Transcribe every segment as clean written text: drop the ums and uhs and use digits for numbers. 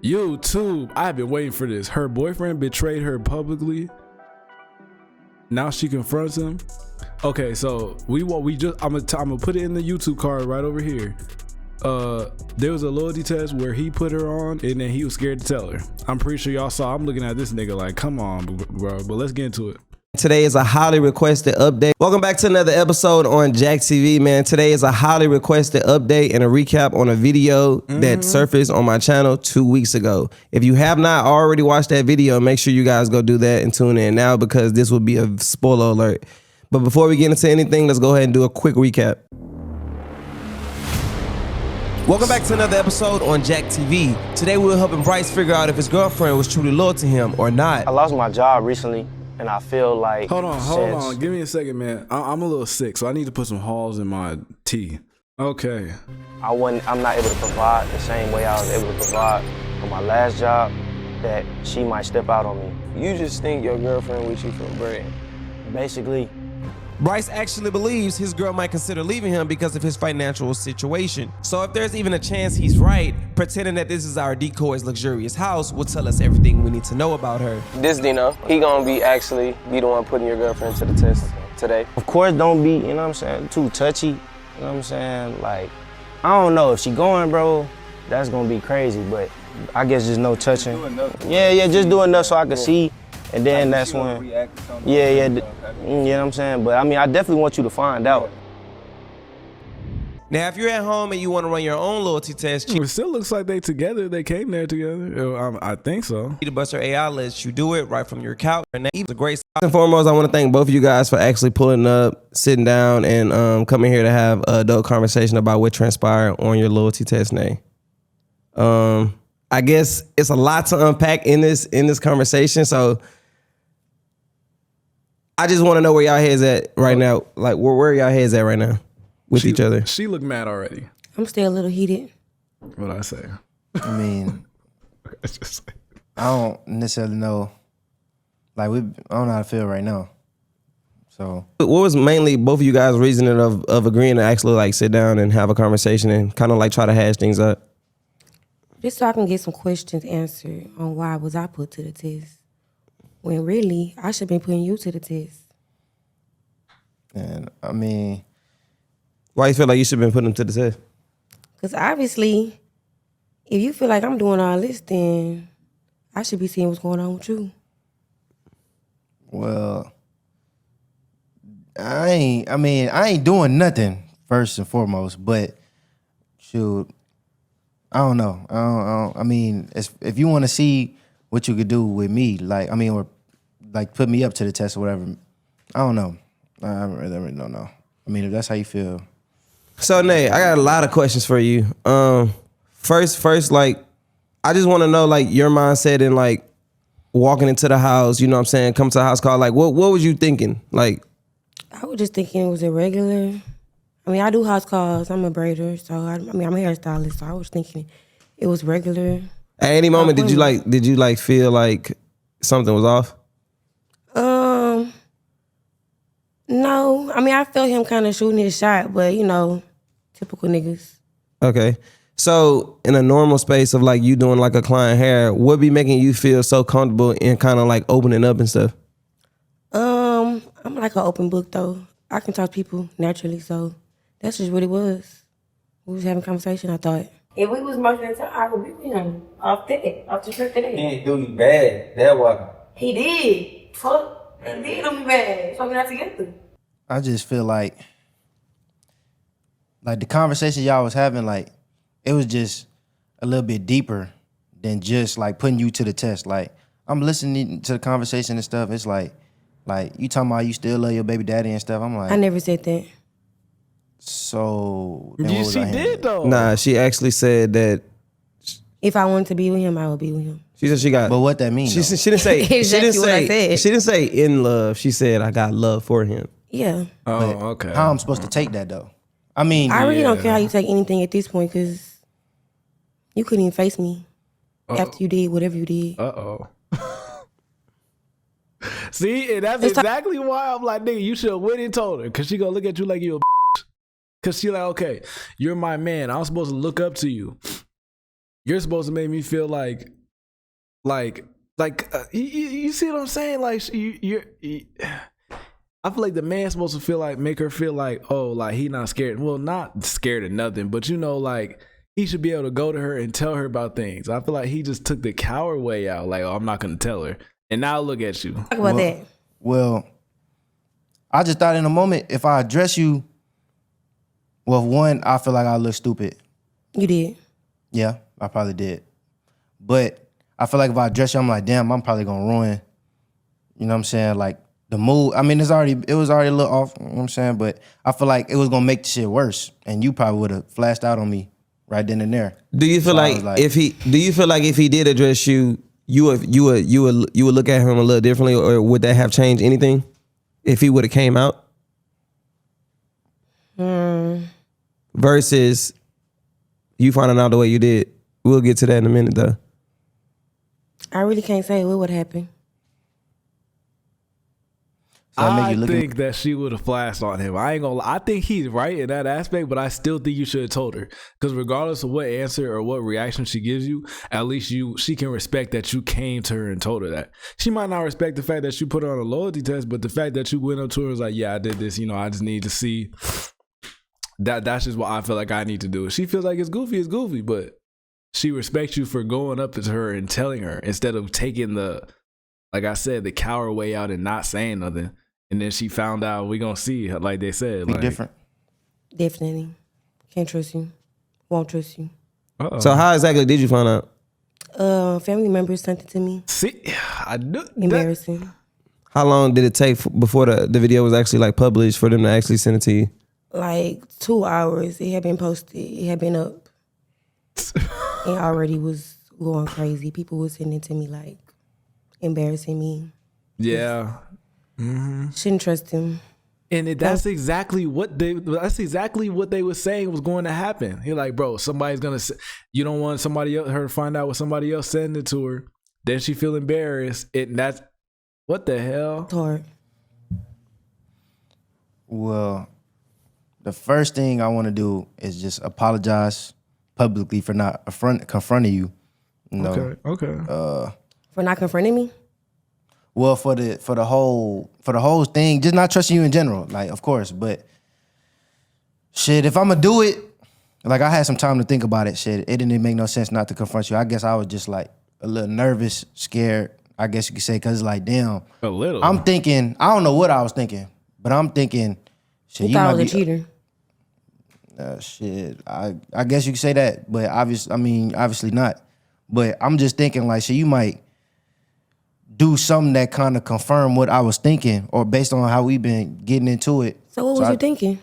YouTube, I've been waiting for this. Her boyfriend betrayed her publicly. Now she confronts him. Okay, so I'm gonna put it in the YouTube card right over here. There was a loyalty test where he put her on and then he was scared to tell her. I'm pretty sure y'all saw. I'm looking at this nigga like, come on, bro. But let's get into it. Today is a highly requested update. Welcome back to another episode on Jack TV, man. Today is a highly requested update and a recap on a video that surfaced on my channel 2 weeks ago. If you have not already watched that video, make sure you guys go do that and tune in now because this will be a spoiler alert. But before we get into anything, let's go ahead and do a quick recap. Welcome back to another episode on Jack TV. Today we're helping Bryce figure out if his girlfriend was truly loyal to him or not. I lost my job recently, and I feel like hold on. Give me a second, man. I'm a little sick, so I need to put some halls in my tea. Okay. I'm not able to provide the same way I was able to provide for my last job, that she might step out on me. You just think your girlfriend with you for bread. Basically. Bryce actually believes his girl might consider leaving him because of his financial situation. So if there's even a chance he's right, pretending that this is our decoy's luxurious house will tell us everything we need to know about her. This Dino, he gonna be the one putting your girlfriend to the test today. Of course, don't be, you know what I'm saying, too touchy. You know what I'm saying? Like, I don't know if she going, bro, that's gonna be crazy, but I guess just no touching. Yeah, just do enough so I can see. And then that's when, you know what I'm saying? But I mean, I definitely want you to find out. Now, if you're at home and you want to run your own loyalty test, It still looks like they together. They came there together. I think so. the Buster AI lets you do it right from your couch. And it's a great. First and foremost, I want to thank both of you guys for actually pulling up, sitting down, and coming here to have an adult conversation about what transpired on your loyalty test day. I guess it's a lot to unpack in this conversation, so I just want to know where y'all heads at right now. Like, where y'all heads at right now with each other? She looked mad already. I'm still a little heated. What'd I say? I mean, I don't necessarily know. Like, I don't know how to feel right now. So, what was mainly both of you guys' reasoning of agreeing to actually like sit down and have a conversation and kind of like try to hash things up? Just so I can get some questions answered on why was I put to the test. When really, I should have been putting you to the test. and I mean, Why you feel like you should have been putting them to the test? Because obviously, if you feel like I'm doing all this, then I should be seeing what's going on with you. well, I ain't doing nothing first and foremost, but shoot, I don't know. I mean, if you want to see what you could do with me, like, I mean, or like put me up to the test or whatever, I don't know. I really don't know. I mean, if that's how you feel. So, Nate, I got a lot of questions for you. First, like, I just want to know, like, your mindset and, like, walking into the house, you know what I'm saying, come to the house call, like, what was you thinking? Like, I was just thinking it was irregular. I mean, I do house calls. I'm a braider, so I'm a hairstylist, so I was thinking it was regular. at any moment, did you feel like something was off? No. I mean, I felt him kind of shooting his shot, but, you know, typical niggas. Okay. So in a normal space of like you doing like a client hair, what be making you feel so comfortable in kind of like opening up and stuff? I'm like an open book though. I can talk to people naturally, so that's just what it was. We was having a conversation, I thought. If we was motioning to, I would be with him off the trip today. He ain't do you bad. That was. He did. Fuck. He did do me bad. So we're not together. I just feel like the conversation y'all was having, like, it was just a little bit deeper than just like putting you to the test. Like, I'm listening to the conversation and stuff. It's like you talking about you still love your baby daddy and stuff. I'm like, I never said that. So She did though. Nah, she actually said that. If I wanted to be with him, I would be with him. She said she got. But what that mean? She didn't say. Exactly what I said. She didn't say in love. She said I got love for him. Yeah. Oh, okay. How I'm supposed to take that though? I mean, I really don't care how you take anything at this point because you couldn't even face me after you did whatever you did. Uh-oh. See, and that's exactly why I'm like, nigga, you should have went and told her. Because she gonna look at you like you a bitch. Because she like, okay, you're my man. I'm supposed to look up to you. you're supposed to make me feel like you see what I'm saying? Like I feel like the man's supposed to make her feel like, oh, like he not scared. Well, not scared of nothing, but you know, like he should be able to go to her and tell her about things. I feel like he just took the coward way out. Like, oh, I'm not gonna tell her. And now look at you. Talk about that. Well, I just thought in a moment, if I address you, well, one, I feel like I look stupid. You did. Yeah, I probably did. But I feel like if I address you, I'm like, damn, I'm probably gonna ruin, you know what I'm saying? Like the mood. I mean, it was already a little off, you know what I'm saying? But I feel like it was gonna make the shit worse. And you probably would have flashed out on me right then and there. Do you feel like if he did address you, you would look at him a little differently, or would that have changed anything if he would have came out? Versus you finding out the way you did. We'll get to that in a minute though. I really can't say what would happen. So I think that she would have flashed on him. I ain't gonna lie. I think he's right in that aspect, but I still think you should have told her. Because regardless of what answer or what reaction she gives you, at least she can respect that you came to her and told her that. She might not respect the fact that you put her on a loyalty test, but the fact that you went up to her and was like, yeah, I did this, you know, I just need to see. That's just what I feel like I need to do. If she feels like it's goofy, but she respects you for going up to her and telling her instead of taking the, like I said, the coward way out and not saying nothing. And then she found out, we gonna see, like they said. Be like, different. Definitely. Can't trust you. Won't trust you. Uh-oh. So how exactly did you find out? Family members sent it to me. See, I knew Embarrassing. How long did it take before the video was actually like published for them to actually send it to you? Like 2 hours. It had been posted. It had been up. It already was going crazy. People were sending it to me like embarrassing me. Yeah. Shouldn't trust him. And that's exactly what they were saying was going to happen. He's like, bro, somebody's gonna. You don't want somebody else her to find out what somebody else sending it to her. Then she feel embarrassed. That's what the hell. It's hard. Well, the first thing I want to do is just apologize publicly for not confronting you. You know, Okay. For not confronting me? well, for the whole thing, just not trusting you in general, like of course. But shit, if I'm gonna do it, like I had some time to think about it. Shit, it didn't make no sense not to confront you. I guess I was just like a little nervous, scared. I guess you could say, because it's like, damn. A little. I'm thinking, I don't know what I was thinking, but I'm thinking, shit, You you thought I might was a be cheater. shit. I guess you could say that, but obviously not. But I'm just thinking like, shit, you might do something that kind of confirm what I was thinking, or based on how we've been getting into it. So what was you thinking?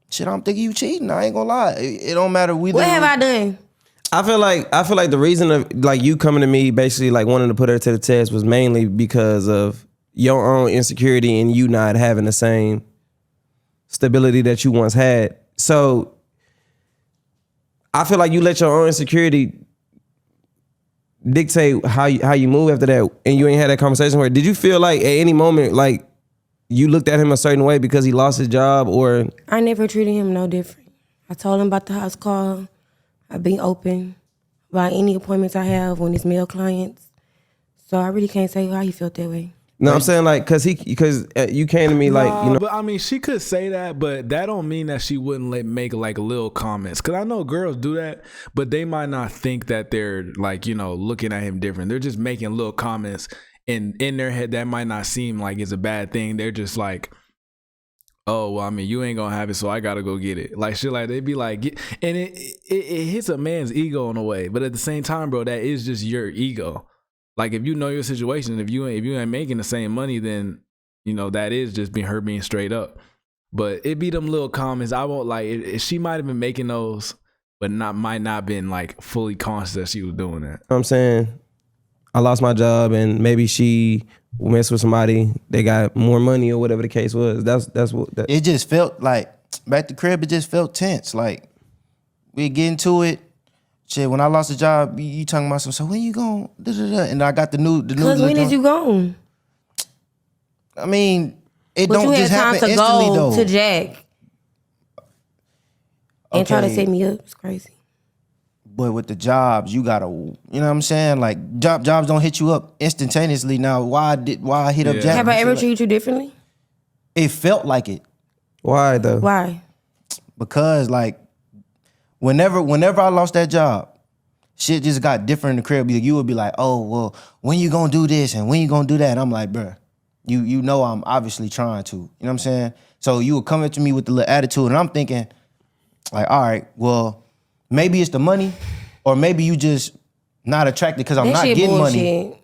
Shit, I'm thinking you cheating. I ain't gonna lie. It don't matter. What have I done? I feel like the reason of like you coming to me basically like wanting to put her to the test was mainly because of your own insecurity and you not having the same stability that you once had. So I feel like you let your own insecurity dictate how you move after that, and you ain't had that conversation where did you feel like at any moment like you looked at him a certain way because he lost his job? Or I never treated him no different. I told him about the house call. I've been open about any appointments I have when it's male clients. So I really can't say how he felt that way. no, I'm saying like because you came to me like, you know. But I mean, she could say that, but that don't mean that she wouldn't make like little comments. Because I know girls do that, but they might not think that they're like, you know, looking at him different. They're just making little comments, and in their head that might not seem like it's a bad thing. They're just like, oh, well, I mean, you ain't gonna have it, so I gotta go get it. Like shit, like they'd be like, and it hits a man's ego in a way, but at the same time, bro, that is just your ego. Like if you know your situation, if you ain't making the same money, then you know that is just her being straight up. But it be them little comments. I won't like. She might have been making those, but might not been like fully conscious that she was doing that. I'm saying I lost my job and maybe she messed with somebody. They got more money or whatever the case was. That's what. It just felt like back at the crib. It just felt tense. Like we get into it. Shit, when I lost the job, you talking about some. So when you going? And I got the new. Because when did you go? I mean, it But don't you just had time happen to instantly go though. to Jack and try to Okay. set me up. It's crazy. But with the jobs, you gotta, you know what I'm saying? Like jobs don't hit you up instantaneously. Now, why I hit up Yeah. Jack? Have I ever treated you differently? It felt like it Why though? Why? because like whenever I lost that job, shit just got different in the crib. You would be like, oh well, when you gonna do this and when you gonna do that? And I'm like, bruh, you know I'm obviously trying to. You know what I'm saying? So you would come into me with the little attitude, and I'm thinking, like, all right, well, maybe it's the money, or maybe you just not attracted because I'm That not shit getting bullshit. money.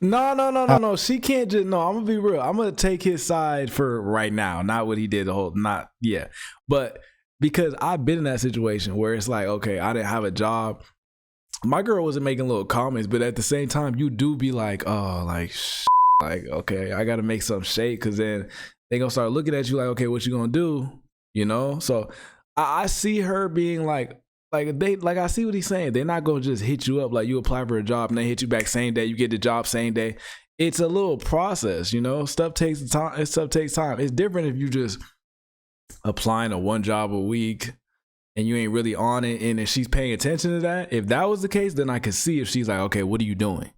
No. She can't just. No, I'm gonna be real. I'm gonna take his side for right now, not what he did the whole. Not yeah, but because I've been in that situation where it's like, okay, I didn't have a job. My girl wasn't making little comments, but at the same time, you do be like, oh, like, like, okay, I gotta make some shake, because then they gonna start looking at you like, okay, what you gonna do? You know? So I see her being like I see what he's saying. They're not gonna just hit you up like you apply for a job and they hit you back same day. You get the job same day. It's a little process, you know. Stuff takes time. It's different if you just applying to one job a week and you ain't really on it, and if she's paying attention to that. If that was the case, then I could see if she's like, okay, what are you doing?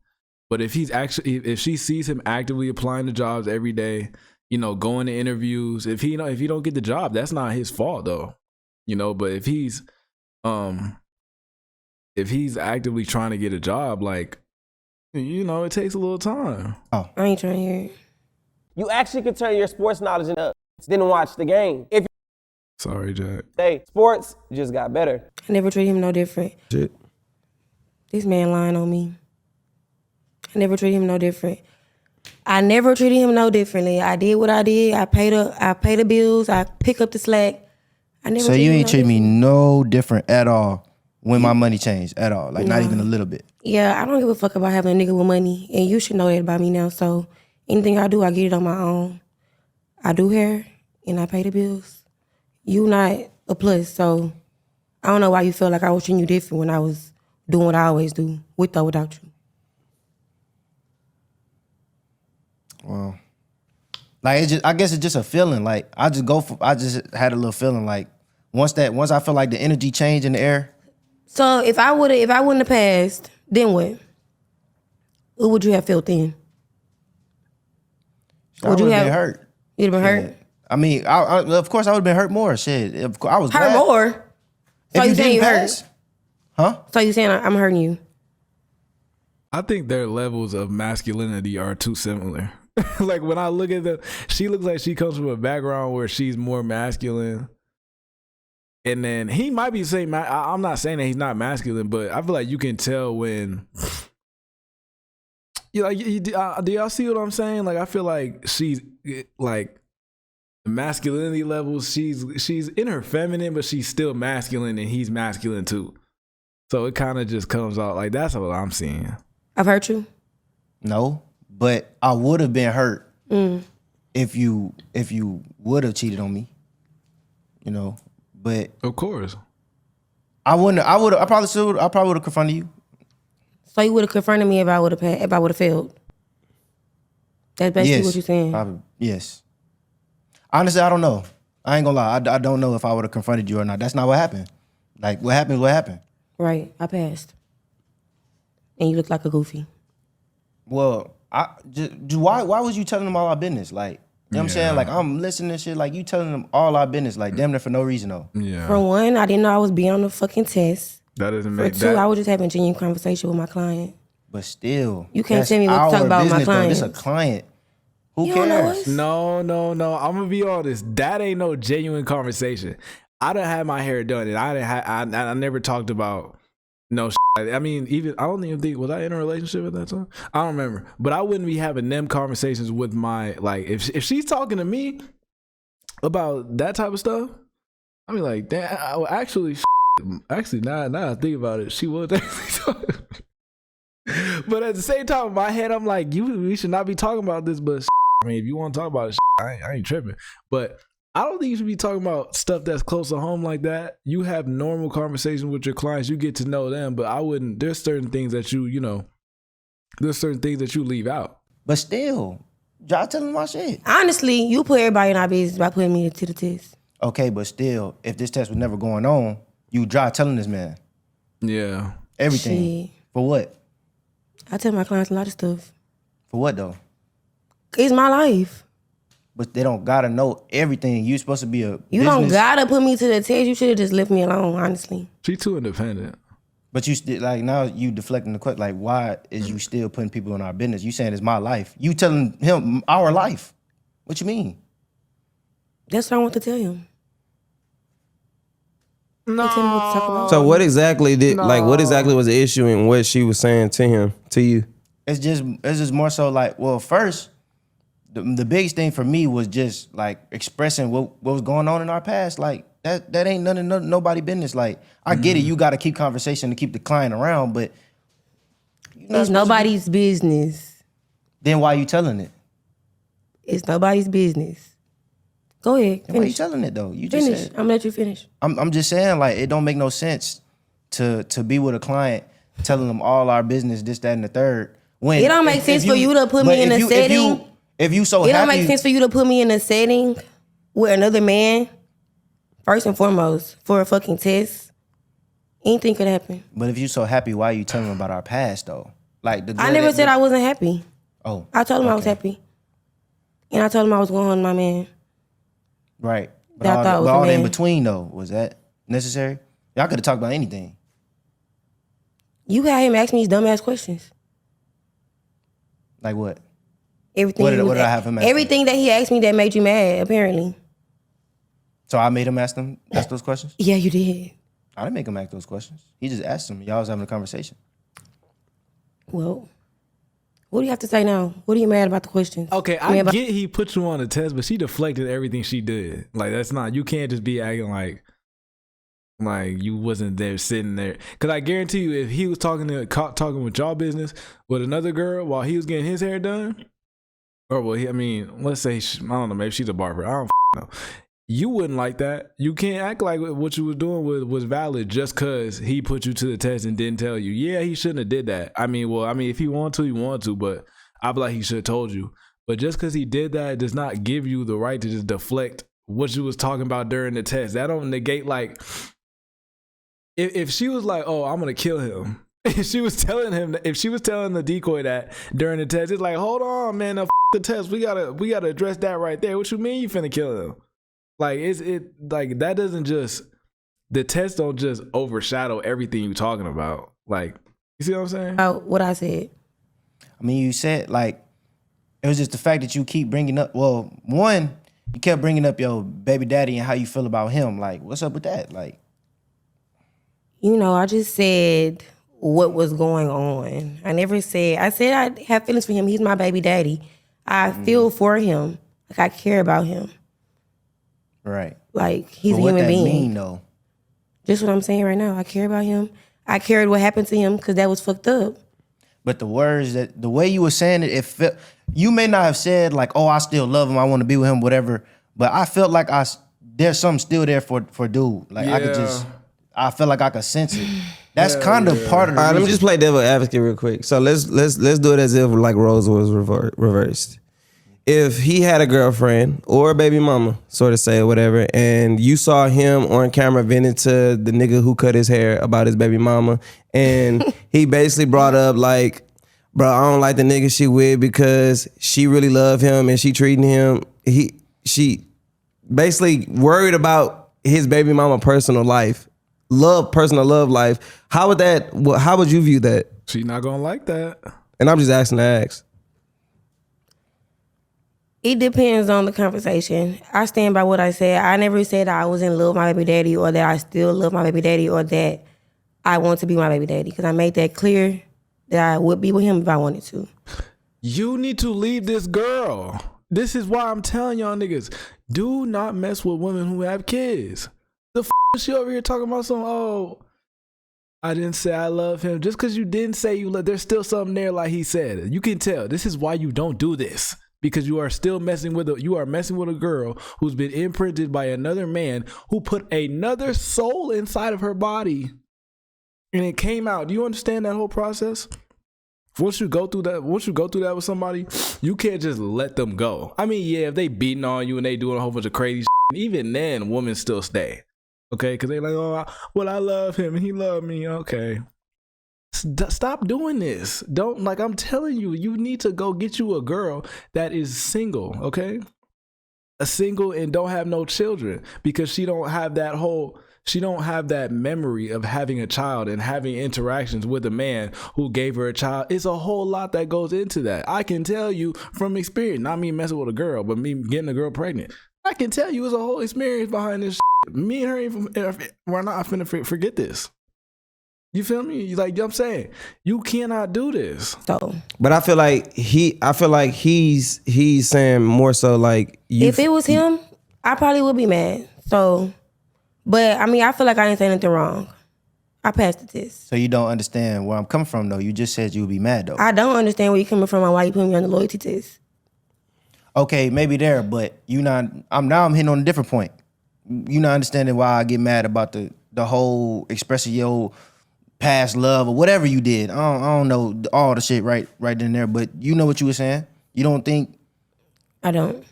But if if she sees him actively applying to jobs every day, you know, going to interviews, if he don't get the job, that's not his fault though, you know. But if he's actively trying to get a job, like, you know, it takes a little time. I ain't trying to hear it. You actually could turn your sports knowledge up. Didn't watch the game. If Sorry, Jack. hey, sports just got better. I never treated him no different. Shit. This man lying on me. I never treated him no different. I never treated him no differently. I did what I did. I pay the bills. I pick up the slack. I never. So you ain't treat me different. no different at all when my money changed at all, like not even a little bit. Yeah, I don't give a fuck about having a nigga with money, and you should know that about me now. So anything I do, I get it on my own. I do hair and I pay the bills. You not a plus, so I don't know why you feel like I was treating you different when I was doing what I always do, with or without you. Well, like I guess it's just a feeling. Like I just had a little feeling like once I feel like the energy changed in the air. So if I wouldn't have passed, then what? What would you have felt then? I would have been hurt. You'd have been hurt? I mean, I of course I would have been hurt more. Shit, of course, I was Hurt glad. more? So If you saying you didn't hurt? pass, huh? So you saying I'm hurting you? I think their levels of masculinity are too similar. Like when I look at them, she looks like she comes from a background where she's more masculine. And then he might be saying, I'm not saying that he's not masculine, but I feel like you can tell when, do y'all see what I'm saying? Like I feel like she's like the masculinity levels, she's in her feminine, but she's still masculine and he's masculine too. So it kind of just comes out like that's what I'm seeing. I've hurt you? No, but I would have been hurt if you would have cheated on me. You know, but Of course. I probably would have confronted you. So you would have confronted me if I would have failed? That's basically what you're saying. Probably, yes. Honestly, I don't know. I ain't gonna lie. I don't know if I would have confronted you or not. That's not what happened. Like what happened is what happened. Right, I passed. And you look like a goofy. Well, why was you telling them all our business? Like, you know what I'm saying? Like, I'm listening to shit, like, you telling them all our business, like, damn near for no reason, though. Yeah. For one, I didn't know I was being on the fucking test. That doesn't For make two, that. I was just having genuine conversation with my client. But still. You can't that's tell me what to our talk about with my business, though. This a clients. client. Who You don't know cares? us? No. I'm gonna be honest. That ain't no genuine conversation. I done had my hair done, and I never talked about no. I mean, I don't even think was I in a relationship at that time. I don't remember, but I wouldn't be having them conversations with my like if she's talking to me about that type of stuff. I mean, like, damn. Actually, now I think about it, she was actually talking. But at the same time, in my head, I'm like, we should not be talking about this. But I mean, if you want to talk about it, I ain't tripping. But I don't think you should be talking about stuff that's close to home like that. You have normal conversations with your clients. You get to know them. But I wouldn't. There's certain things that there's certain things that you leave out. But still, y'all telling my shit. Honestly, you put everybody in our business by putting me to the test. Okay, but still, if this test was never going on, you dry telling this man. Yeah. Everything. Shit. For what? I tell my clients a lot of stuff. For what though? It's my life. But they don't gotta know everything. You supposed to be a You business, don't gotta put me to the test. You should have just left me alone, honestly. She too independent. but you still like now you deflecting the question. Like, why is you still putting people in our business? You saying it's my life. You telling him our life. What you mean? That's what I want to tell him. No. He tell me what to talk about. So what exactly what exactly was the issue in what she was saying to you? It's just more so like, well, first, the biggest thing for me was just like expressing what was going on in our past. Like that ain't none of nobody business. Like I get it, you got to keep conversation to keep the client around, but It's nobody's business. Then why you telling it? It's nobody's business. Go ahead, Then why you finish. telling it though? You just Finish. said. I'm gonna let you finish. I'm just saying like it don't make no sense to be with a client telling them all our business, this, that, and the third. When It don't make sense for you to put but me in if a you- setting. If you so It happy, don't make sense for you to put me in a setting with another man. First and foremost, for a fucking test. Anything could happen. but if you so happy, why are you telling them about our past though? Like I never said I wasn't happy. Oh, I told him I was happy. And I told him I was going on with my man. right. But That I all, thought was but a all the in man. between though, was that necessary? Y'all could have talked about anything. You had him ask me these dumbass questions. Like what? Everything. What did- he was what did I a- have him ask me? Everything that he asked me that made you mad, apparently. So I made him ask those questions? Yeah, you did. I didn't make him ask those questions. He just asked them. Y'all was having a conversation. Well, what do you have to say now? What are you mad about the questions? Okay, You I mad about- get he put you on the test, but she deflected everything she did. Like that's not. You can't just be acting like you wasn't there sitting there. Because I guarantee you, if he was talking with y'all business with another girl while he was getting his hair done, or well, let's say I don't know, maybe she's a barber. I don't know. You wouldn't like that. You can't act like what you was doing was valid just because he put you to the test and didn't tell you. Yeah, he shouldn't have did that. If he wanted to, he wanted to, but I feel like he should have told you. But just because he did that does not give you the right to just deflect what you was talking about during the test. That don't negate like if she was like, "Oh, I'm gonna kill him." If she was telling the decoy that during the test, it's like, "Hold on, man, the test. We gotta address that right there. What you mean you finna kill him?" Like like that doesn't just the test don't just overshadow everything you talking about. Like, you see what I'm saying? About what I said. I mean, you said like it was just the fact that you keep bringing up. Well, one, you kept bringing up your baby daddy and how you feel about him. Like, what's up with that? Like, I just said what was going on. I said I have feelings for him. He's my baby daddy. I feel for him. Like I care about him. right? Like he's But a what human that being. mean though? Just what I'm saying right now. I care about him. I cared what happened to him because that was fucked up. But the way you were saying it, you may not have said like, "Oh, I still love him. I want to be with him," whatever. But I felt like there's something still there for dude. Like I felt like I could sense it. That's kind of part of the All right, let me reason. just play devil advocate real quick. So let's do it as if like roles was reversed. If he had a girlfriend or a baby mama, sort of say or whatever, and you saw him on camera venting to the nigga who cut his hair about his baby mama, and he basically brought up like, bro, I don't like the nigga she with because she really love him and she treating him. She basically worried about his baby mama personal life, personal love life. How would you view that? She not gonna like that. And I'm just asking to ask. It depends on the conversation. I stand by what I said. I never said I was in love with my baby daddy or that I still love my baby daddy or that I want to be my baby daddy because I made that clear that I would be with him if I wanted to. You need to leave this girl. This is why I'm telling y'all niggas, do not mess with women who have kids. The is she over here talking about some, oh, I didn't say I love him. Just because you didn't say you love, there's still something there like he said. You can tell. This is why you don't do this. Because you are still messing with a girl who's been imprinted by another man who put another soul inside of her body. And it came out. Do you understand that whole process? Once you go through that with somebody, you can't just let them go. I mean, yeah, if they beating on you and they doing a whole bunch of crazy shit, even then, women still stay. Okay, because they like, oh, well, I love him and he loved me. Okay. Stop doing this. Don't, like, I'm telling you, you need to go get you a girl that is single, okay? A single and don't have no children, because she don't have that memory of having a child and having interactions with a man who gave her a child. It's a whole lot that goes into that. I can tell you from experience, not me messing with a girl, but me getting a girl pregnant. I can tell you it's a whole experience behind this shit. Me and her, we're not finna forget this. You feel me? Like, you know what I'm saying? You cannot do this. So, But I feel like he's saying more so like, if it was him, I probably would be mad. So, but I mean, I feel like I didn't say anything wrong. I passed the test. So you don't understand where I'm coming from, though. You just said you would be mad, though. I don't understand where you're coming from and why you put me on the loyalty test. Okay, maybe there, but I'm hitting on a different point. You not understanding why I get mad about the whole expressing your past love or whatever you did. I don't know all the shit right in there, but you know what you were saying. You don't think? I don't.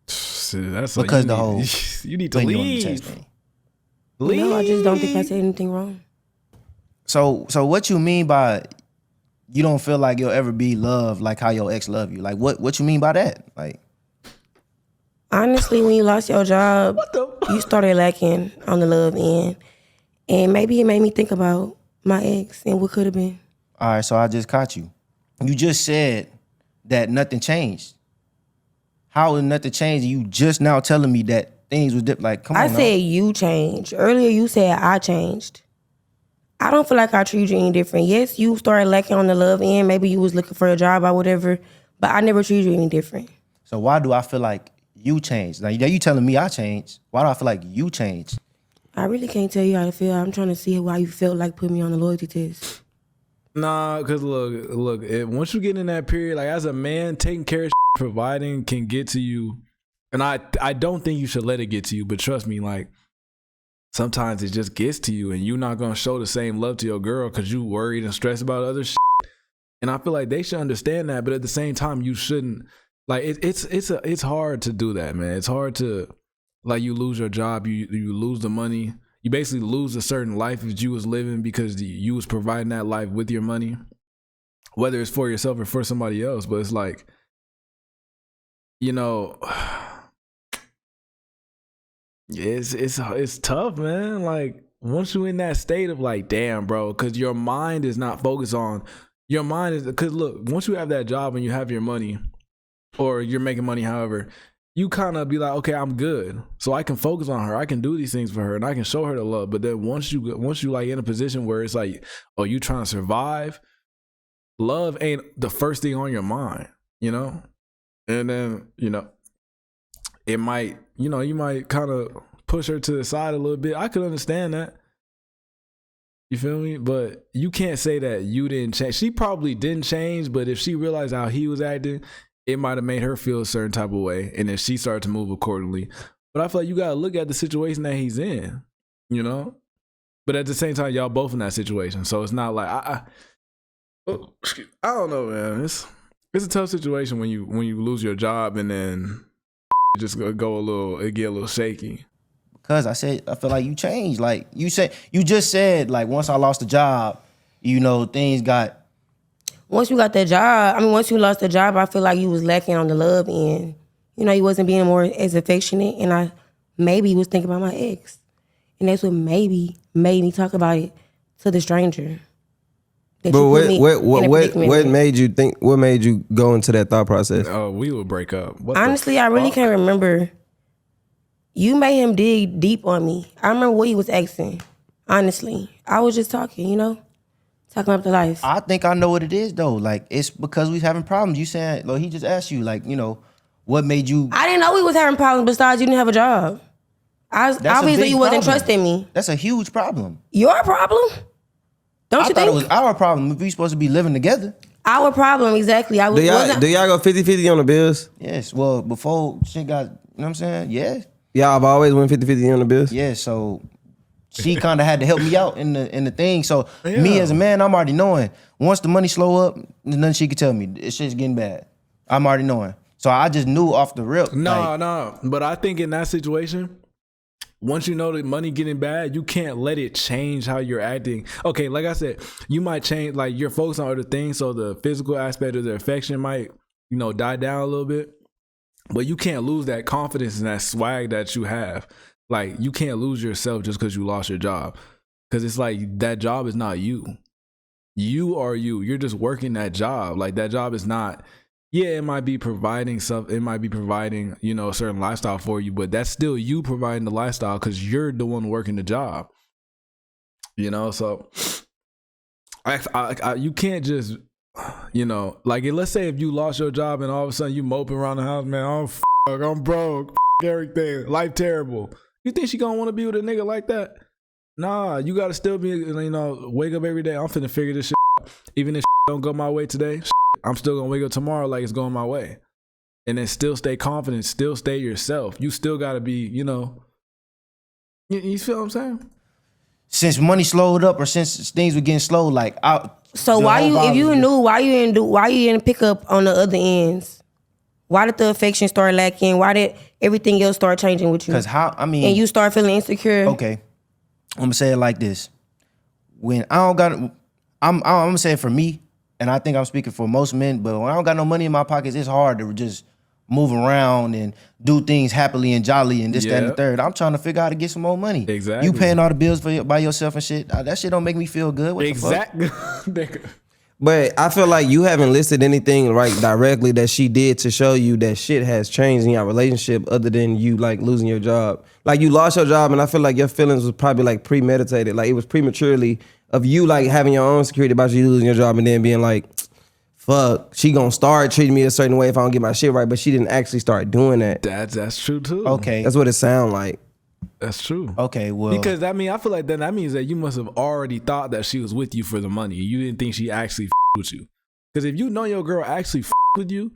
That's because the whole you need to leave. No, I just don't think I said anything wrong. So what you mean by you don't feel like you'll ever be loved like how your ex loved you? Like what you mean by that? Like, honestly, when you lost your job, you started lacking on the love end, and maybe it made me think about my ex and what could have been. All right, so I just caught you. You just said that nothing changed. How did nothing change? You just now telling me that things was different. Like, come on. I said you changed. Earlier you said I changed. I don't feel like I treated you any different. Yes, you started lacking on the love end. Maybe you was looking for a job or whatever, but I never treated you any different. So why do I feel like you changed? Now you telling me I changed. Why do I feel like you changed? I really can't tell you how to feel. I'm trying to see why you felt like putting me on the loyalty test. Nah, because look, once you get in that period, like as a man, taking care of providing can get to you. And I don't think you should let it get to you, but trust me, like sometimes it just gets to you and you're not going to show the same love to your girl because you worried and stressed about other shit. And I feel like they should understand that, but at the same time, you shouldn't. Like it's hard to do that, man. It's hard to, like, you lose your job, you lose the money. You basically lose a certain life that you was living because you was providing that life with your money, whether it's for yourself or for somebody else. But it's like, you know, it's tough, man. Like once you're in that state of like, damn, bro, because your mind is not focused on your mind is because look, once you have that job and you have your money, or you're making money, however, you kind of be like, okay, I'm good, so I can focus on her. I can do these things for her, and I can show her the love. But then once you like in a position where it's like, oh, you trying to survive, love ain't the first thing on your mind, you know. And then it might, you might kind of push her to the side a little bit. I could understand that. You feel me? But you can't say that you didn't change. She probably didn't change, but if she realized how he was acting, it might have made her feel a certain type of way, and then she started to move accordingly. But I feel like you gotta look at the situation that he's in, you know. But at the same time, y'all both in that situation, so it's not like I don't know, man. It's a tough situation when you lose your job and then it just get a little shaky. Because I feel like you changed. Like you just said, like once I lost the job, things got. Once you got that job, once you lost the job, I feel like you was lacking on the love end. You wasn't being more as affectionate, and I maybe was thinking about my ex. And that's what maybe made me talk about it to the stranger. But what made you think, what made you go into that thought process? Oh, we would break up. Honestly, I really can't remember. You made him dig deep on me. I remember what he was asking. Honestly, I was just talking, talking about the life. I think I know what it is though. Like it's because we having problems. You saying, like, he just asked you, like, what made you? I didn't know we was having problems. Besides, you didn't have a job. Obviously, you wasn't trusting me. That's a huge problem. Your problem? Don't you think? I thought it was our problem if we supposed to be living together. Our problem, exactly. Do y'all go 50-50 on the bills? Yes. Well, before shit got, you know what I'm saying? Yeah. Y'all have always went 50-50 on the bills? Yeah, so she kind of had to help me out in the thing. So me as a man, I'm already knowing. Once the money slow up, there's nothing she could tell me. It's shit's getting bad. I'm already knowing. So I just knew off the rip. No. But I think in that situation, once you know that money getting bad, you can't let it change how you're acting. Okay, like I said, you might change, like you're focused on other things, so the physical aspect of the affection might, die down a little bit. But you can't lose that confidence and that swag that you have. Like, you can't lose yourself just because you lost your job. Because it's like, that job is not you. You are you. You're just working that job. Like, that job is not, it might be providing stuff. It might be providing, a certain lifestyle for you, but that's still you providing the lifestyle because you're the one working the job. So you can't just, like, let's say if you lost your job and all of a sudden you moping around the house, man, I'm broke, everything, life terrible. You think she gonna want to be with a nigga like that? Nah, you gotta still be, wake up every day. I'm finna figure this shit out. Even if don't go my way today, I'm still gonna wake up tomorrow like it's going my way. And then still stay confident, still stay yourself. You still gotta be, you feel what I'm saying? Since money slowed up or since things were getting slow, like so why you didn't pick up on the other ends? Why did the affection start lacking? Why did everything else start changing with you? Because and you start feeling insecure. Okay, I'm gonna say it like this: when I don't got, I'm gonna say it for me, and I think I'm speaking for most men. But when I don't got no money in my pockets, it's hard to just move around and do things happily and jolly and this, that, and the third. I'm trying to figure out how to get some more money. Exactly. You paying all the bills by yourself and shit. That shit don't make me feel good. What exactly. the fuck? But I feel like you haven't listed anything right directly that she did to show you that shit has changed in your relationship other than you like losing your job. Like you lost your job and I feel like your feelings was probably like premeditated. Like it was prematurely of you like having your own security about you losing your job and then being like, fuck, she gonna start treating me a certain way if I don't get my shit right, but she didn't actually start doing that. That's true too. Okay. That's what it sound like. That's true. Okay, well. Because I feel like that means that you must have already thought that she was with you for the money. You didn't think she actually with you. Because if you know your girl actually with you,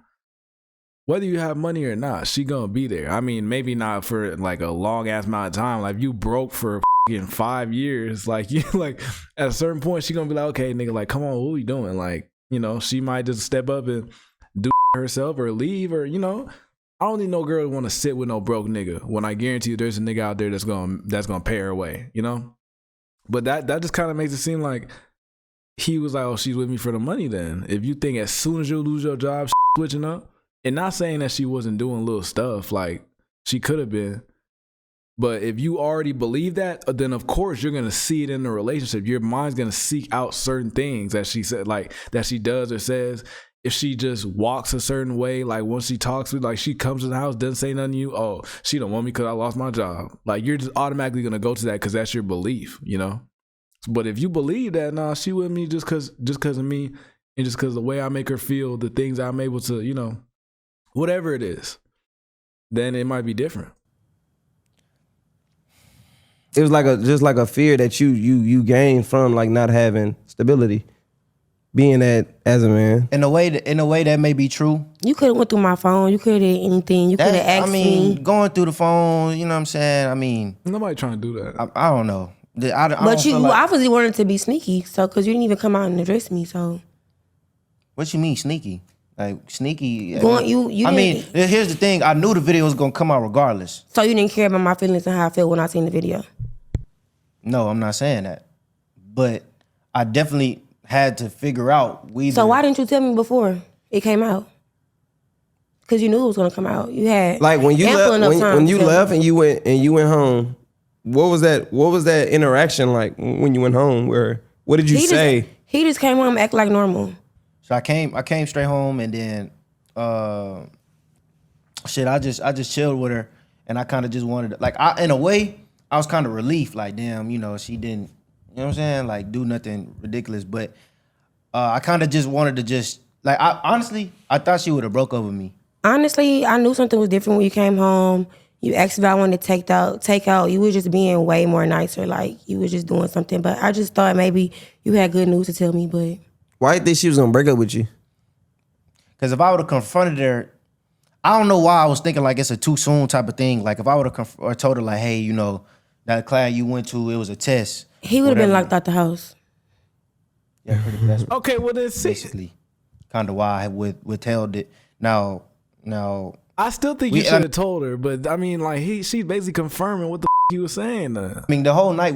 whether you have money or not, she gonna be there. Maybe not for like a long ass amount of time. Like if you broke for 5 years, like you like at a certain point she gonna be like, okay, nigga, like come on, what we doing? Like, she might just step up and do herself or leave or I don't think no girl want to sit with no broke nigga when I guarantee you there's a nigga out there that's gonna pay her away, But that just kind of makes it seem like he was like, oh, she's with me for the money then. If you think as soon as you lose your job, switching up, and not saying that she wasn't doing little stuff, like she could have been, but if you already believe that, then of course you're gonna see it in the relationship. Your mind's gonna seek out certain things that she said, like that she does or says. If she just walks a certain way, like once she talks with, like she comes to the house, doesn't say nothing to you, oh, she don't want me because I lost my job. Like you're just automatically gonna go to that because that's your belief, But if you believe that, nah, she with me just cause of me and just cause the way I make her feel, the things I'm able to, whatever it is, then it might be different. It was like a fear that you gained from like not having stability. Being that as a man. In a way that may be true. You could have went through my phone. You could have did anything. You could have asked me. Going through the phone, you know what I'm saying? Nobody trying to do that. I don't know. But you obviously wanted to be sneaky, so because you didn't even come out and address me, so. What you mean sneaky? Like sneaky? Here's the thing. I knew the video was gonna come out regardless. So you didn't care about my feelings and how I felt when I seen the video? No, I'm not saying that. But I definitely had to figure out. So why didn't you tell me before it came out? Because you knew it was gonna come out. You had like when you left, when you left and you went home. What was that interaction like when you went home? What did you say? He just came home, act like normal. So I came straight home and then I just chilled with her and I kind of just wanted to, in a way I was kind of relieved, like damn, she didn't, you know what I'm saying, like do nothing ridiculous, but I kind of just wanted to just I thought she would have broke up with me. Honestly, I knew something was different when you came home. You asked if I wanted to take out. You were just being way more nicer, like you were just doing something. But I just thought maybe you had good news to tell me. But why did you think she was gonna break up with you? Because if I would have confronted her, I don't know why I was thinking like it's a too soon type of thing. Like if I would have or told her like, hey, that class you went to, it was a test. He would have been locked out the house. Yeah, that's okay. Well, then basically kind of why I withheld it. Now. I still think you should have told her, but she's basically confirming what the he was saying. I mean, the whole night.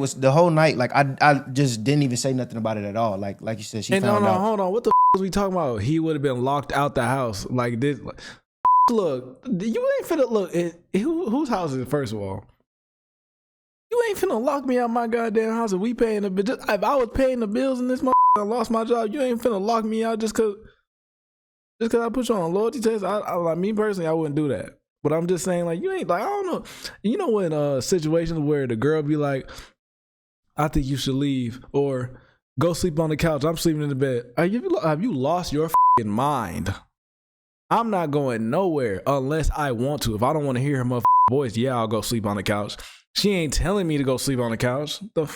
Like I just didn't even say nothing about it at all. Like you said, she And found out. hold on. What the was we talking about? He would have been locked out the house. Like this. Like, look, you ain't finna look. Whose house is it, first of all? You ain't finna lock me out my goddamn house if we paying the bill. If I was paying the bills in this I lost my job, you ain't finna lock me out just cause I put you on a loyalty test. I like me personally, I wouldn't do that. But I'm just saying, like, you ain't like, I don't know. You know when situations where the girl be like, I think you should leave or go sleep on the couch. I'm sleeping in the bed. Have you lost your fucking mind? I'm not going nowhere unless I want to. If I don't want to hear her motherfucking voice, yeah, I'll go sleep on the couch. She ain't telling me to go sleep on the couch. The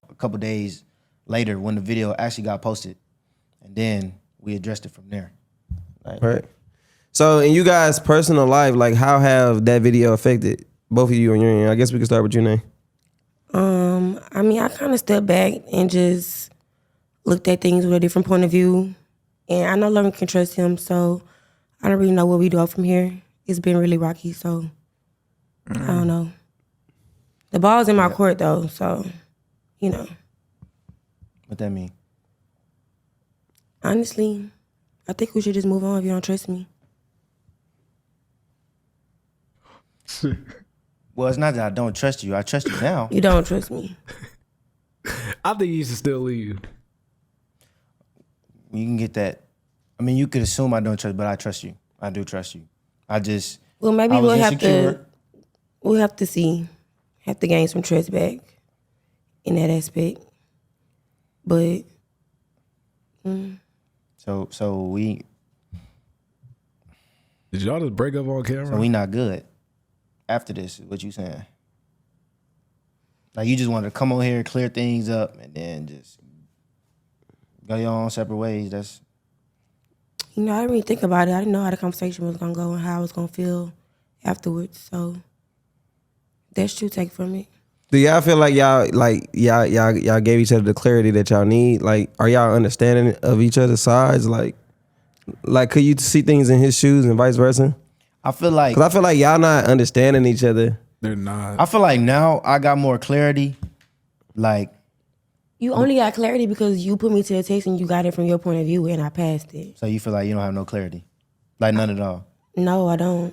A couple days later, when the video actually got posted, and then we addressed it from there. Like, Right. So in you guys' personal life, like how have that video affected both of you and your? I guess we can start with your name. I mean, I kind of stepped back and just looked at things with a different point of view. And I no longer can trust him, so I don't really know what we do from here. It's been really rocky, so I don't know. The ball's in my court, though, so, you know. what that mean? Honestly, I think we should just move on if you don't trust me. Well, it's not that I don't trust you. I trust you now. You don't trust me. I think you should still leave. You can get that. I mean, you could assume I don't trust, but I trust you. I do trust you. Well, maybe I was we'll insecure. have to see. Have to gain some trust back in that aspect. But So we Did y'all just break up on camera? so we not good after this, is what you saying? Like you just wanted to come on here, clear things up, and then just go your own separate ways. That's I didn't really think about it. I didn't know how the conversation was gonna go and how I was gonna feel afterwards. So that's what you take from it. Do y'all feel like y'all gave each other the clarity that y'all need? Like, are y'all understanding of each other's sides? Like could you see things in his shoes and vice versa? I feel like Because I feel like y'all not understanding each other. They're not. I feel like now I got more clarity. Like You only got clarity because you put me to the test and you got it from your point of view and I passed it. so you feel like you don't have no clarity, like none at all. No, I don't.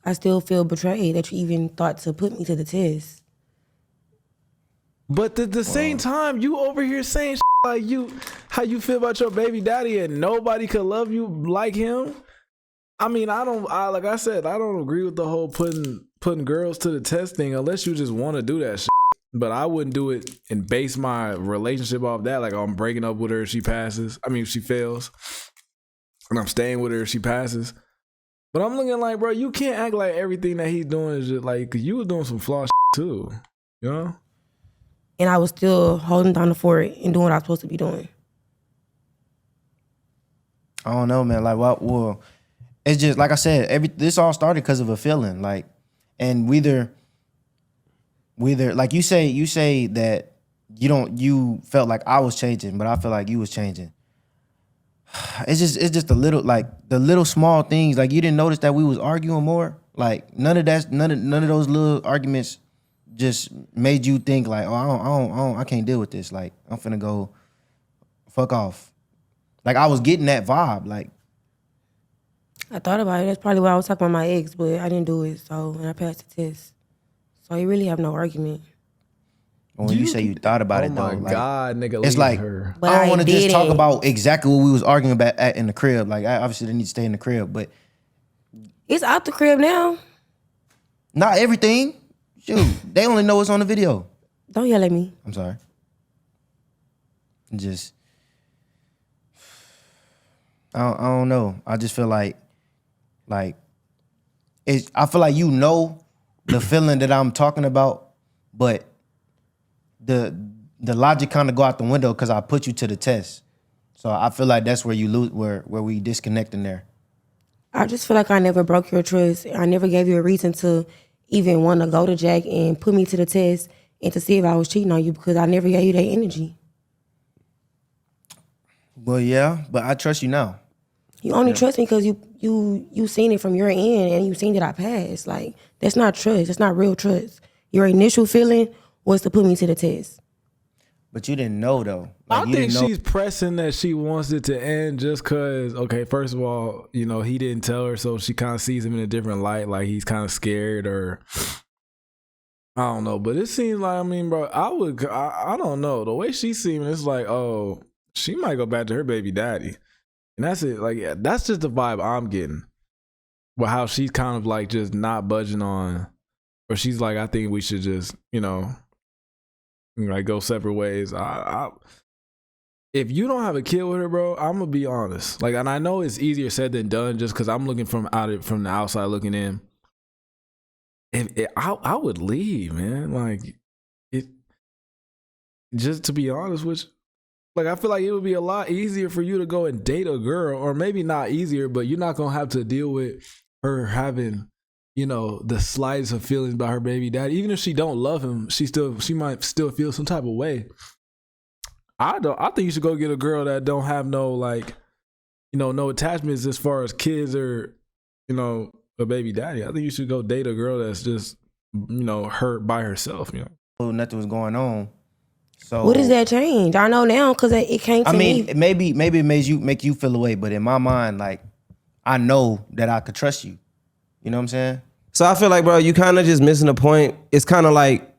I still feel betrayed that you even thought to put me to the test. But at the same time, you over here saying like how you feel about your baby daddy and nobody could love you like him. I mean, like I said, I don't agree with the whole putting girls to the test thing unless you just want to do that shit. But I wouldn't do it and base my relationship off that. Like I'm breaking up with her if she passes. I mean, if she fails, and I'm staying with her if she passes. But I'm looking like, bro, you can't act like everything that he's doing is just like, cause you was doing some flawed too, you know? And I was still holding down the fort and doing what I was supposed to be doing. I don't know, man. Like, well, it's just like I said. This all started because of a feeling, like, and whether like you say that you felt like I was changing, but I felt like you was changing. It's just a little, like the little small things. Like you didn't notice that we was arguing more. Like none of those little arguments just made you think like, oh, I can't deal with this. Like I'm finna go fuck off. Like I was getting that vibe. Like I thought about it. That's probably why I was talking about my ex, but I didn't do it. So, and I passed the test. So you really have no argument. when you say you thought about it though, oh my God, nigga, it's leave like her. But I don't I want to just talk didn't. about exactly what we was arguing about in the crib. Like I obviously didn't need to stay in the crib, but It's out the crib now. not everything. Shoot, they only know what's on the video. Don't yell at me. I'm sorry. Just, I don't know. I just feel like I feel like you know the feeling that I'm talking about, but the logic kind of go out the window because I put you to the test. So I feel like that's where you lose, where we disconnect in there. I just feel like I never broke your trust. I never gave you a reason to even want to go to Jack and put me to the test and to see if I was cheating on you because I never gave you that energy. Well, yeah, but I trust you now. You only trust me because you seen it from your end and you seen that I passed. Like, that's not trust. That's not real trust. Your initial feeling was to put me to the test. But you didn't know though. I Like, you think didn't know. she's pressing that she wants it to end just because, okay, first of all, you know, he didn't tell her, so she kind of sees him in a different light, like he's kind of scared or I don't know. But it seems like, I mean, bro, I don't know. The way she's seeming, it's like, oh, she might go back to her baby daddy. And that's it. Like, yeah, that's just the vibe I'm getting. But how she's kind of like just not budging on, or she's like, I think we should just, you know, like go separate ways. If you don't have a kid with her, bro, I'm gonna be honest. Like, and I know it's easier said than done, just because I'm looking from the outside looking in. I would leave, man. Like, it. Just to be honest with you, like I feel like it would be a lot easier for you to go and date a girl, or maybe not easier, but you're not gonna have to deal with her having, you know, the slightest of feelings about her baby daddy. Even if she don't love him, she might still feel some type of way. I think you should go get a girl that don't have no, like, you know, no attachments as far as kids or, you know, a baby daddy. I think you should go date a girl that's just, you know, her by herself, you know. Nothing was going on. So What does that change? I know now because it came to me. maybe it make you feel away, but in my mind, like, I know that I could trust you. You know what I'm saying? So I feel like, bro, you kind of just missing the point. It's kind of like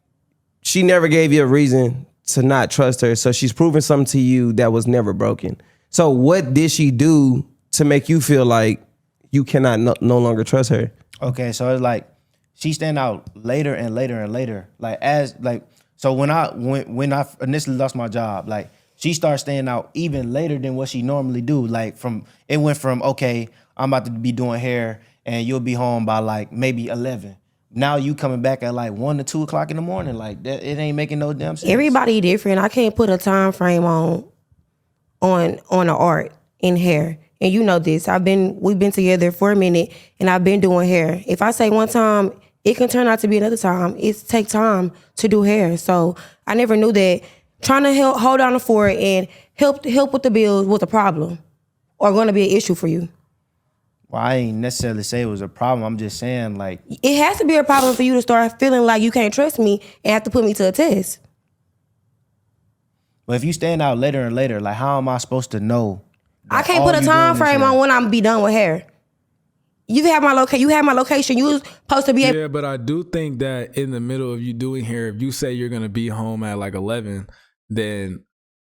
she never gave you a reason to not trust her. So she's proving something to you that was never broken. So what did she do to make you feel like you cannot no longer trust her? Okay, so it's like she stand out later and later and later. So when I initially lost my job, like, she started staying out even later than what she normally do. Like, it went from, okay, I'm about to be doing hair and you'll be home by like maybe 11. Now you coming back at like 1 to 2 o'clock in the morning. Like, that, it ain't making no damn sense. Everybody different. I can't put a time frame on the art in hair. And you know this. We've been together for a minute and I've been doing hair. If I say one time, it can turn out to be another time. It takes time to do hair. So I never knew that trying to hold down the fort and help with the bills was a problem or going to be an issue for you. Well, I ain't necessarily say it was a problem. I'm just saying, like, It has to be a problem for you to start feeling like you can't trust me and have to put me to a test. but if you stand out later and later, like, how am I supposed to know? I can't all put a you time doing is frame hair? on when I'm be done with hair. You have my location. You was supposed to be able. Yeah, but I do think that in the middle of you doing hair, if you say you're gonna be home at like 11, then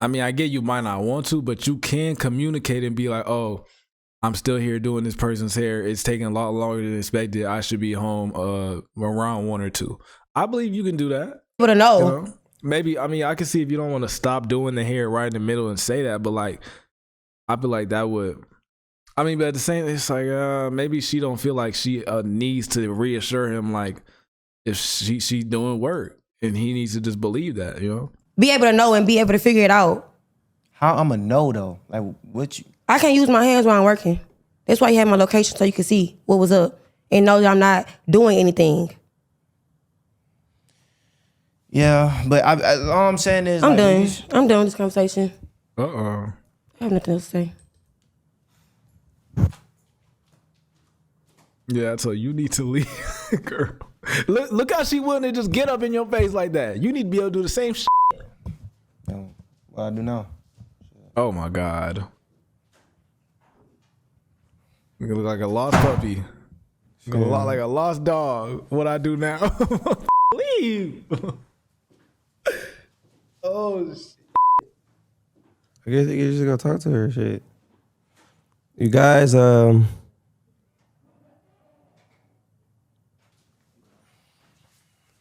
I mean, I get you might not want to, but you can communicate and be like, oh, I'm still here doing this person's hair. It's taking a lot longer than expected. I should be home around 1 or 2. I believe you can do that. Able to know. You know? Maybe, I mean, I can see if you don't want to stop doing the hair right in the middle and say that, but like, I feel like that would. I mean, but at the same, it's like maybe she don't feel like she needs to reassure him, like, if she doing work and he needs to just believe that, you know. Be able to know and be able to figure it out. How I'ma know though? Like, what you? I can't use my hands while I'm working. That's why you have my location so you can see what was up and know that I'm not doing anything. Yeah, but all I'm saying is, I'm like, done. I'm done with this conversation. I I have nothing else to say. Yeah, so you need to leave, girl. Look how she wouldn't just get up in your face like that. You need to be able to do the same shit. Well, I do know. Oh my God. You look like a lost puppy. You look like a lost dog. What I do now? Leave. Oh shit. I guess you just gonna talk to her. Shit. You guys,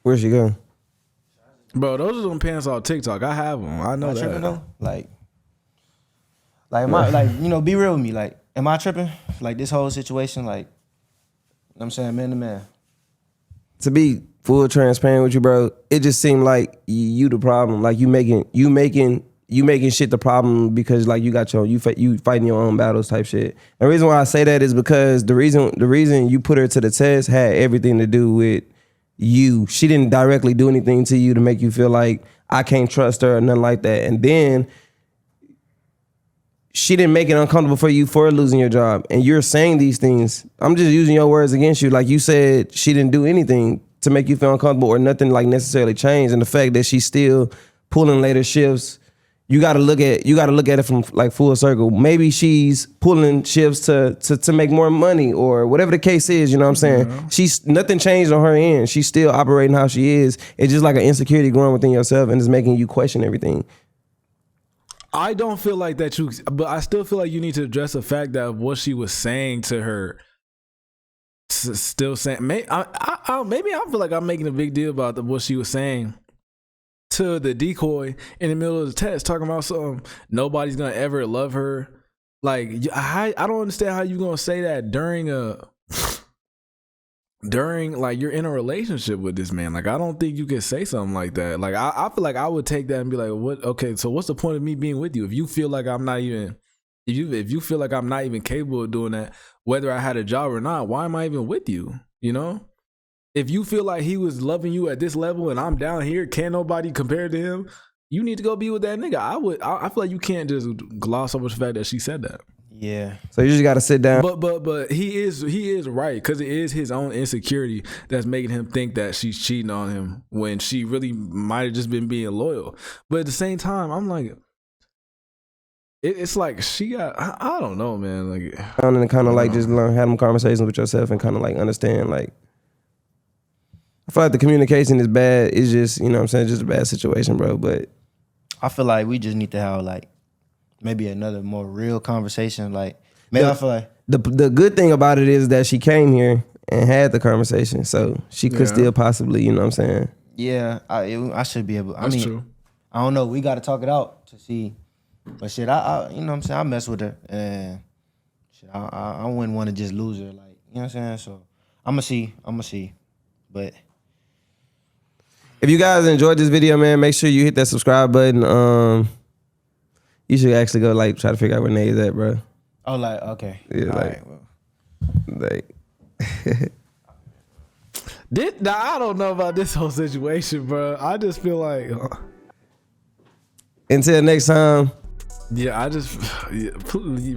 where'd she go? Bro, those are them pants off TikTok. I have them. I know Am I that. tripping though? Like, am I, like, you know, be real with me. Like, am I tripping? Like, this whole situation, like, you know what I'm saying, man to man. To be full transparent with you, bro, it just seemed like you the problem. Like you making shit the problem because like you got you fighting your own battles type shit. And the reason why I say that is because the reason you put her to the test had everything to do with you. She didn't directly do anything to you to make you feel like I can't trust her or nothing like that. And then she didn't make it uncomfortable for you for losing your job. And you're saying these things. I'm just using your words against you. Like you said, she didn't do anything to make you feel uncomfortable or nothing like necessarily changed. And the fact that she's still pulling later shifts, you gotta look at it from like full circle. Maybe she's pulling shifts to make more money or whatever the case is, you know what I'm saying? Yeah. She's nothing changed on her end. She's still operating how she is. It's just like an insecurity growing within yourself and it's making you question everything. I don't feel like that but I still feel like you need to address the fact that what she was saying to her, still saying, maybe I feel like I'm making a big deal about what she was saying to the decoy in the middle of the test, talking about something, nobody's gonna ever love her. Like, I don't understand how you gonna say that during like you're in a relationship with this man. Like, I don't think you can say something like that. Like, I feel like I would take that and be like, what? Okay, so what's the point of me being with you if you feel like I'm not even, if you feel like I'm not even capable of doing that, whether I had a job or not? Why am I even with you? You know? If you feel like he was loving you at this level and I'm down here, can't nobody compare to him, you need to go be with that nigga. I feel like you can't just gloss over the fact that she said that. Yeah. So you just gotta sit down. But he is right, because it is his own insecurity that's making him think that she's cheating on him when she really might have just been being loyal. But at the same time, I'm like, it's like she got, I don't know, man. Like, and kind of like just learn, have them conversations with yourself and kind of like understand, like, I feel like the communication is bad. It's just, you know what I'm saying, just a bad situation, bro. But I feel like we just need to have like maybe another more real conversation. Like, maybe I feel like the good thing about it is that she came here and had the conversation, so she could still possibly, you know what I'm saying. Yeah, I should be able. that's true. I don't know. We got to talk it out to see. But shit, I you know what I'm saying, I mess with her and shit, I wouldn't want to just lose her. Like, you know what I'm saying. So I'ma see. But if you guys enjoyed this video, man, make sure you hit that subscribe button. You should actually go like try to figure out where Nate's at, bro. oh, like, okay, Yeah, all like, right, well. like. Now, I don't know about this whole situation, bro. I just feel like, Until next time. yeah,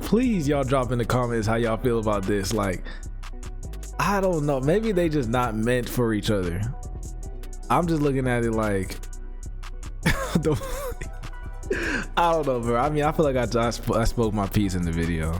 please, y'all drop in the comments how y'all feel about this. Like, I don't know. Maybe they just not meant for each other. I'm just looking at it like, I don't know, bro. I mean, I feel like I spoke my piece in the video.